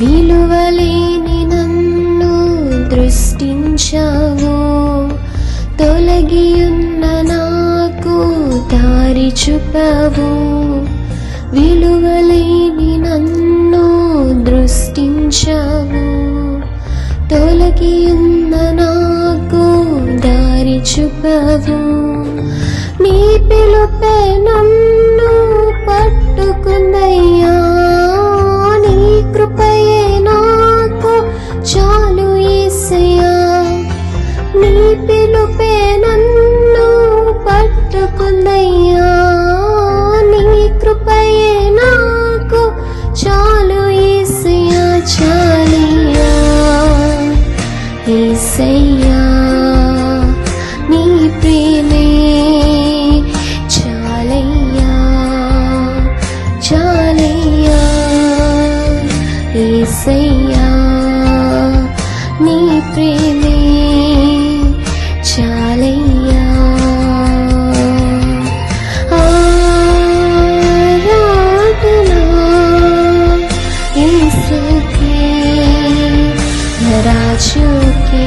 విలువలేని నన్ను దృష్టించావు, తొలగియున్న నాకు దారి చూపావు. విలువలేని నన్ను దృష్టించావు, తొలగియున్న నాకు దారి చూపావు. నీ పిలుపే నన్ను పట్టుకుందయ్యా, నీ కృపయే నాకు చాలు యేసయ్యా. నీ పిలుపే నన్ను పట్టుకుందయ్యా, నీ కృపయే నాకు చాలు యేసయ్యా. చాలయ్యా యేసయ్యా, నీ ప్రేమే చాలయ్యా. చాలయ్యా యేసయ్యా, నీ ప్రేమే చాలయ్యా. ఆరాధనా యేసుకే, రాజుకే